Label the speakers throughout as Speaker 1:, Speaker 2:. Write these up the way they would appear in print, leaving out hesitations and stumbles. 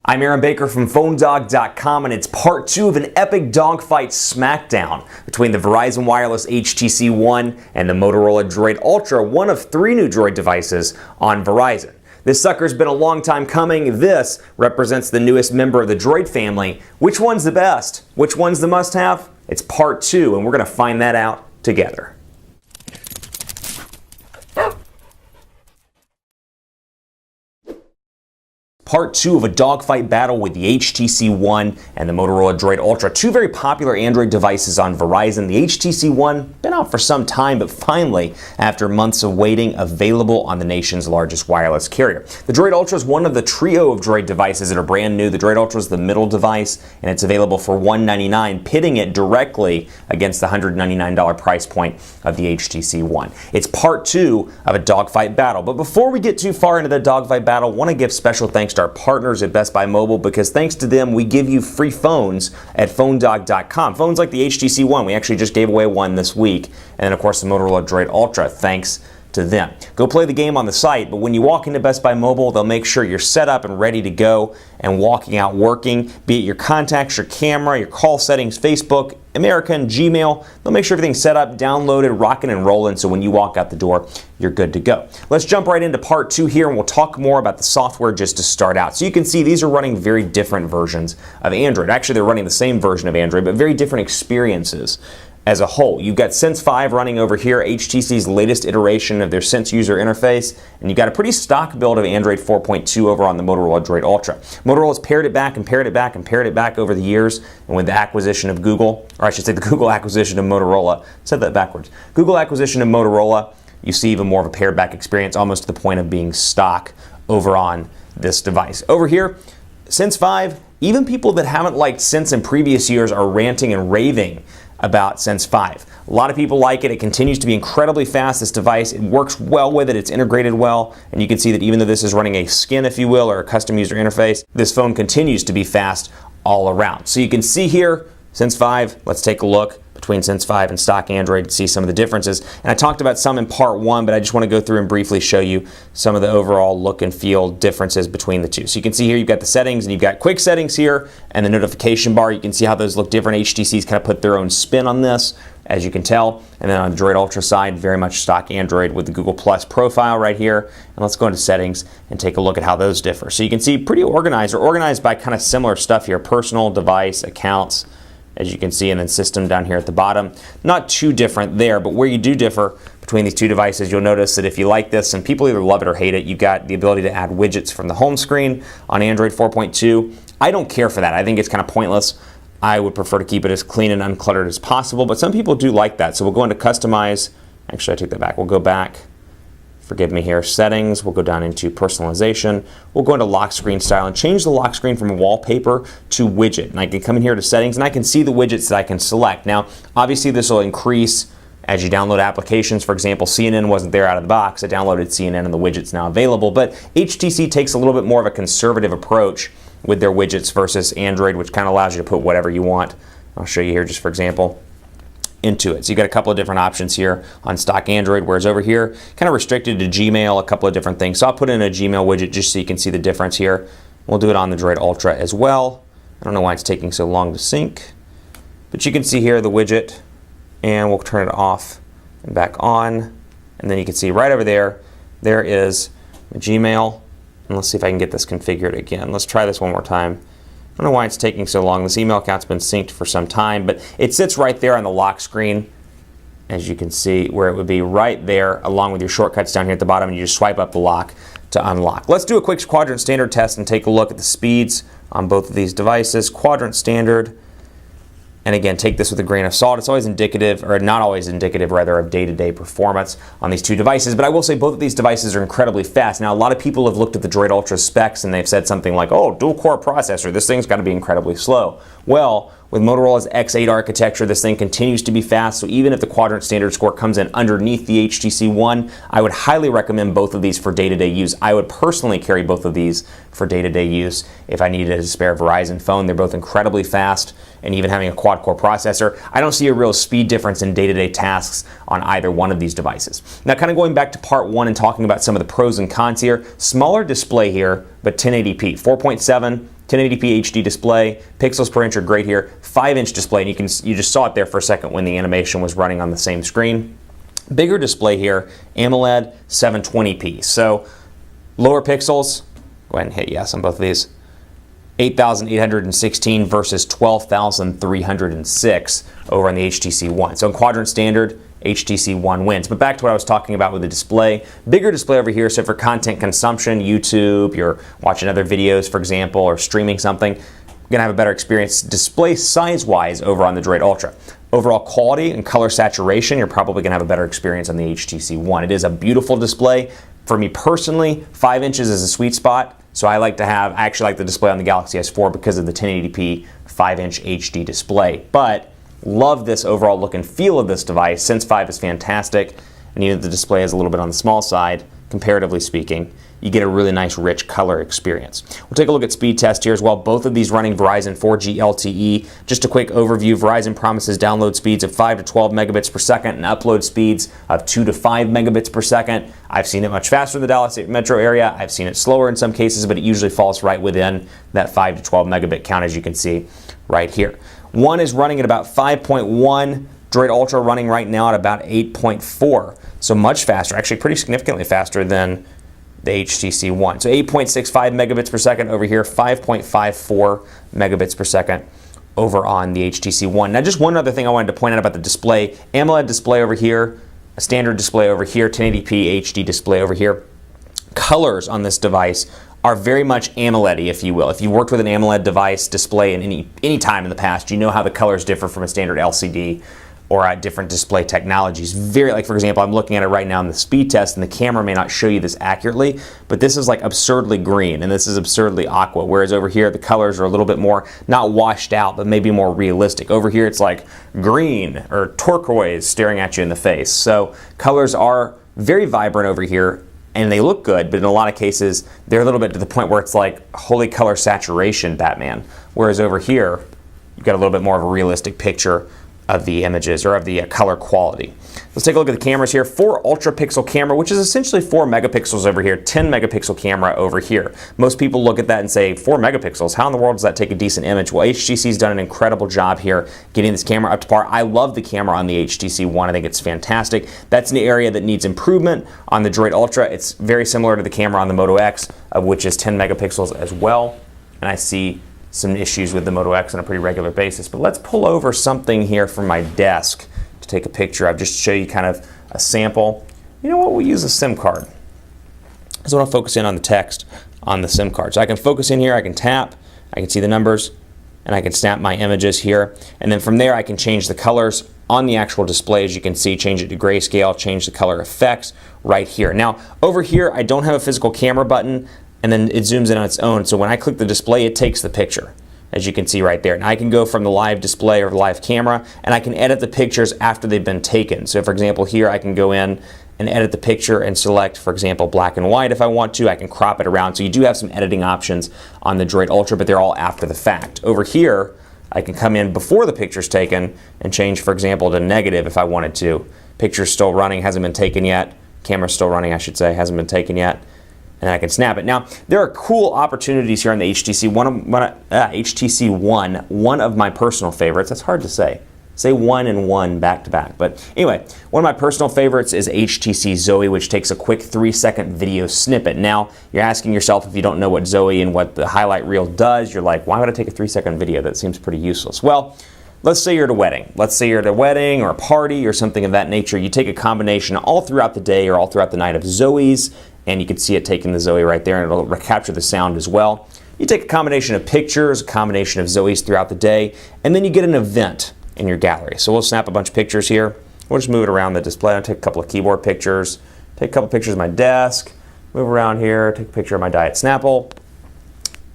Speaker 1: I'm Aaron Baker from PhoneDog.com, and it's part 2 of an epic dogfight smackdown between the Verizon Wireless HTC One and the Motorola Droid Ultra, one of 3 new Droid devices on Verizon. This sucker's been a long time coming. This represents the newest member of the Droid family. Which one's the best? Which one's the must-have? It's part 2, and we're going to find that out together. Part 2 of a dogfight battle with the HTC One and the Motorola Droid Ultra, 2 very popular Android devices on Verizon. The HTC One, been out for some time, but finally, after months of waiting, available on the nation's largest wireless carrier. The Droid Ultra is one of the trio of Droid devices that are brand new. The Droid Ultra is the middle device, and it's available for $199, pitting it directly against the $199 price point of the HTC One. It's part 2 of a dogfight battle. But before we get too far into the dogfight battle, I want to give special thanks to our partners at Best Buy Mobile, because thanks to them, we give you free phones at PhoneDog.com. Phones like the HTC One, we actually just gave away one this week, and then of course the Motorola Droid Ultra, thanks to them. Go play the game on the site, but when you walk into Best Buy Mobile, they'll make sure you're set up and ready to go and walking out working, be it your contacts, your camera, your call settings, Facebook, American, Gmail. They'll make sure everything's set up, downloaded, rocking and rolling, so when you walk out the door, you're good to go. Let's jump right into part 2 here, and we'll talk more about the software just to start out. So you can see these are running very different versions of Android. Actually, they're running the same version of Android, but very different experiences as a whole. You've got Sense 5 running over here, HTC's latest iteration of their Sense user interface, and you've got a pretty stock build of Android 4.2 over on the Motorola Droid Ultra. Motorola's pared it back and pared it back and pared it back over the years, and with the acquisition of Google, or I should say the Google acquisition of Motorola, said that backwards. Google acquisition of Motorola, you see even more of a pared back experience, almost to the point of being stock over on this device. Over here, Sense 5, even people that haven't liked Sense in previous years are ranting and raving about Sense 5. A lot of people like it. It continues to be incredibly fast, this device. It works well with it. It's integrated well. And you can see that even though this is running a skin, if you will, or a custom user interface, this phone continues to be fast all around. So you can see here, Sense 5, let's take a look between Sense 5 and stock Android to see some of the differences. And I talked about some in part 1, but I just want to go through and briefly show you some of the overall look and feel differences between the two. So you can see here you've got the settings, and you've got quick settings here, and the notification bar. You can see how those look different. HTC's kind of put their own spin on this, as you can tell. And then on the Droid Ultra side, very much stock Android with the Google Plus profile right here. And let's go into settings and take a look at how those differ. So you can see pretty organized, or organized by kind of similar stuff here: personal, device, accounts, as you can see, and then system down here at the bottom. Not too different there, but where you do differ between these two devices, you'll notice that if you like this, and people either love it or hate it, you've got the ability to add widgets from the home screen on Android 4.2. I don't care for that. I think it's kind of pointless. I would prefer to keep it as clean and uncluttered as possible, but some people do like that. So we'll go into customize. Actually, I take that back. We'll go back. Forgive me here, settings, we'll go down into personalization, we'll go into lock screen style and change the lock screen from wallpaper to widget. And I can come in here to settings and I can see the widgets that I can select. Now, obviously this will increase as you download applications. For example, CNN wasn't there out of the box. I downloaded CNN and the widget's now available. But HTC takes a little bit more of a conservative approach with their widgets versus Android, which kind of allows you to put whatever you want. I'll show you here just for example into it. So you got a couple of different options here on stock Android, whereas over here, kind of restricted to Gmail, a couple of different things. So I'll put in a Gmail widget just so you can see the difference here. We'll do it on the Droid Ultra as well. I don't know why it's taking so long to sync, but you can see here the widget, and we'll turn it off and back on. And then you can see right over there, there is Gmail. And let's see if I can get this configured again. Let's try this one more time. I don't know why it's taking so long. This email account's been synced for some time, but it sits right there on the lock screen, as you can see, where it would be right there along with your shortcuts down here at the bottom, and you just swipe up the lock to unlock. Let's do a quick quadrant standard test and take a look at the speeds on both of these devices. Quadrant standard, and again, take this with a grain of salt. It's always indicative, or not always indicative rather, of day-to-day performance on these two devices, but I will say both of these devices are incredibly fast. Now, a lot of people have looked at the Droid Ultra specs and they've said something like, oh, dual-core processor, this thing's got to be incredibly slow. Well, with Motorola's X8 architecture, this thing continues to be fast, so even if the quadrant standard score comes in underneath the HTC One, I would highly recommend both of these for day-to-day use. I would personally carry both of these for day-to-day use if I needed a spare Verizon phone. They're both incredibly fast, and even having a quad-core processor, I don't see a real speed difference in day-to-day tasks on either one of these devices. Now, kind of going back to part 1 and talking about some of the pros and cons here, smaller display here, but 1080p, 4.7 1080p HD display, pixels per inch are great here, 5-inch display, and you just saw it there for a second when the animation was running on the same screen. Bigger display here, AMOLED 720p. So lower pixels, go ahead and hit yes on both of these. 8,816 versus 12,306 over on the HTC One. So in quadrant standard, HTC One wins. But back to what I was talking about with the display. Bigger display over here, so for content consumption, YouTube, you're watching other videos, for example, or streaming something, you're gonna have a better experience display size-wise over on the Droid Ultra. Overall quality and color saturation, you're probably gonna have a better experience on the HTC One. It is a beautiful display. For me personally, 5 inches is a sweet spot. So I actually like the display on the Galaxy S4 because of the 1080p 5-inch HD display. But love this overall look and feel of this device. Sense 5 is fantastic, and even if the display is a little bit on the small side, comparatively speaking, you get a really nice rich color experience. We'll take a look at speed test here as well. Both of these running Verizon 4G LTE. Just a quick overview, Verizon promises download speeds of 5 to 12 megabits per second and upload speeds of 2 to 5 megabits per second. I've seen it much faster in the Dallas metro area. I've seen it slower in some cases, but it usually falls right within that 5 to 12 megabit count, as you can see right here. One is running at about 5.1, Droid Ultra running right now at about 8.4. So much faster, actually pretty significantly faster than the HTC One. So 8.65 megabits per second over here, 5.54 megabits per second over on the HTC One. Now just one other thing I wanted to point out about the display. AMOLED display over here, a standard display over here, 1080p HD display over here. Colors on this device are very much AMOLED-y, if you will. If you worked with an AMOLED device display in any time in the past, you know how the colors differ from a standard LCD or at different display technologies. Like for example, I'm looking at it right now in the speed test, and the camera may not show you this accurately, but this is like absurdly green, and this is absurdly aqua, whereas over here the colors are a little bit more, not washed out, but maybe more realistic. Over here it's like green or turquoise staring at you in the face. So colors are very vibrant over here, and they look good, but in a lot of cases, they're a little bit to the point where it's like holy color saturation Batman. Whereas over here, you've got a little bit more of a realistic picture of the images or of the color quality. Let's take a look at the cameras here. 4 ultra pixel camera, which is essentially 4 megapixels over here, 10 megapixel camera over here. Most people look at that and say, 4 megapixels, how in the world does that take a decent image? Well, HTC's done an incredible job here getting this camera up to par. I love the camera on the HTC One. I think it's fantastic. That's an area that needs improvement on the Droid Ultra. It's very similar to the camera on the Moto X, which is 10 megapixels as well. And I see some issues with the Moto X on a pretty regular basis. But let's pull over something here from my desk to take a picture of, just to show you kind of a sample. You know what, we'll use a SIM card. So I want to focus in on the text on the SIM card. So I can focus in here, I can tap, I can see the numbers, and I can snap my images here. And then from there I can change the colors on the actual display, as you can see, change it to grayscale, change the color effects right here. Now over here I don't have a physical camera button, and then it zooms in on its own. So when I click the display, it takes the picture, as you can see right there. Now I can go from the live display or live camera, and I can edit the pictures after they've been taken. So for example, here I can go in and edit the picture and select, for example, black and white if I want to. I can crop it around. So you do have some editing options on the Droid Ultra, but they're all after the fact. Over here, I can come in before the picture's taken and change, for example, to negative if I wanted to. Picture's still running, hasn't been taken yet. Camera's still running, I should say, hasn't been taken yet. And I can snap it. Now, there are cool opportunities here on the HTC One. One of my personal favorites. That's hard to say. Say 1 and 1 back to back. But anyway, one of my personal favorites is HTC Zoe, which takes a quick 3-second video snippet. Now, you're asking yourself, if you don't know what Zoe and what the highlight reel does, you're like, why would I take a 3-second video? That seems pretty useless. Well, let's say you're at a wedding. Let's say you're at a wedding or a party or something of that nature. You take a combination all throughout the day or all throughout the night of Zoe's, and you can see it taking the Zoe right there, and it'll capture the sound as well. You take a combination of pictures, a combination of Zoe's throughout the day, and then you get an event in your gallery. So we'll snap a bunch of pictures here. We'll just move it around the display. I'll take a couple of keyboard pictures, take a couple pictures of my desk, move around here, take a picture of my Diet Snapple,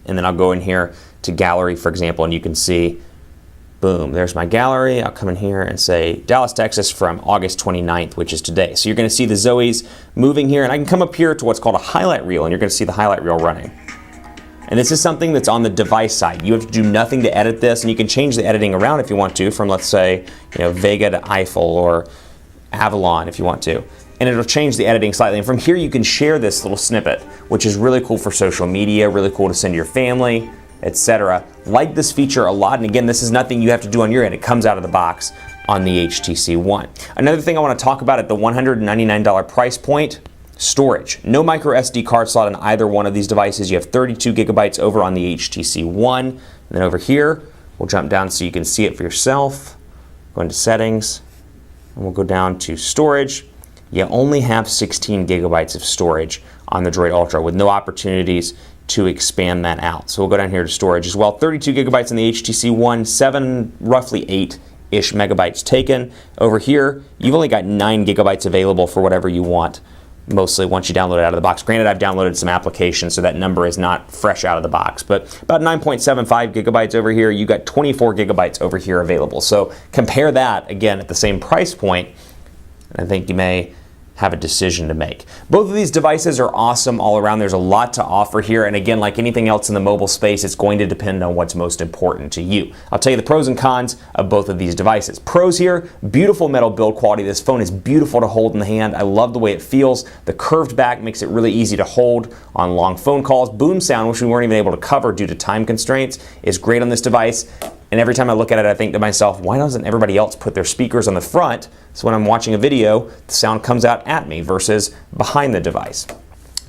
Speaker 1: and then I'll go in here to gallery, for example, and you can see, boom, there's my gallery. I'll come in here and say Dallas, Texas from August 29th, which is today. So you're going to see the Zoe's moving here, and I can come up here to what's called a highlight reel, and you're going to see the highlight reel running. And this is something that's on the device side. You have to do nothing to edit this, and you can change the editing around if you want to, from let's say, Vega to Eiffel or Avalon if you want to. And it'll change the editing slightly. And from here you can share this little snippet, which is really cool for social media, really cool to send to your family, etc. Like this feature a lot, and again, this is nothing you have to do on your end. It comes out of the box on the HTC One. Another thing I want to talk about at the $199 price point, storage. No micro SD card slot in either one of these devices. You have 32 gigabytes over on the HTC One. And then over here, we'll jump down so you can see it for yourself. Go into settings, and we'll go down to storage. You only have 16 gigabytes of storage on the Droid Ultra with no opportunities to expand that out. So we'll go down here to storage as well. 32 gigabytes on the HTC One, roughly 8-ish megabytes taken. Over here, you've only got 9 gigabytes available for whatever you want, mostly once you download it out of the box. Granted, I've downloaded some applications, so that number is not fresh out of the box, but about 9.75 gigabytes over here. You got 24 gigabytes over here available. So compare that, again, at the same price point, and I think you may have a decision to make. Both of these devices are awesome all around. There's a lot to offer here, and again, like anything else in the mobile space, it's going to depend on what's most important to you. I'll tell you the pros and cons of both of these devices. Pros here, beautiful metal build quality. This phone is beautiful to hold in the hand. I love the way it feels. The curved back makes it really easy to hold on long phone calls. Boom sound, which we weren't even able to cover due to time constraints, is great on this device. And every time I look at it, I think to myself, why doesn't everybody else put their speakers on the front so when I'm watching a video, the sound comes out at me versus behind the device?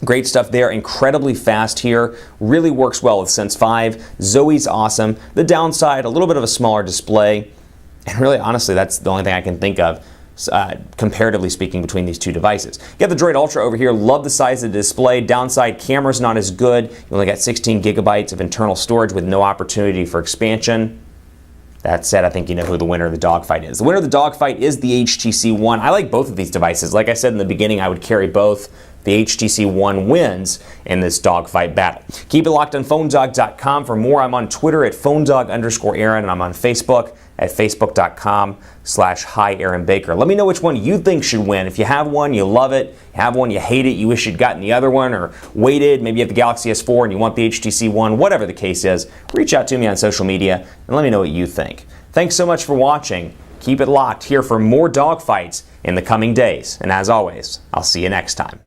Speaker 1: Great stuff there, incredibly fast here, really works well with Sense 5. Zoe's awesome. The downside, a little bit of a smaller display, and really, honestly, that's the only thing I can think of comparatively speaking between these two devices. You got the Droid Ultra over here, love the size of the display. Downside, camera's not as good. You only got 16 gigabytes of internal storage with no opportunity for expansion. That said, I think you know who the winner of the dogfight is. The winner of the dogfight is the HTC One. I like both of these devices. Like I said in the beginning, I would carry both. The HTC One wins in this dogfight battle. Keep it locked on PhoneDog.com for more. I'm on Twitter at PhoneDog_Aaron, and I'm on Facebook at Facebook.com/HiAaronBaker. Let me know which one you think should win. If you have one, you love it. You have one, you hate it, you wish you'd gotten the other one or waited. Maybe you have the Galaxy S4 and you want the HTC One. Whatever the case is, reach out to me on social media and let me know what you think. Thanks so much for watching. Keep it locked here for more dogfights in the coming days. And as always, I'll see you next time.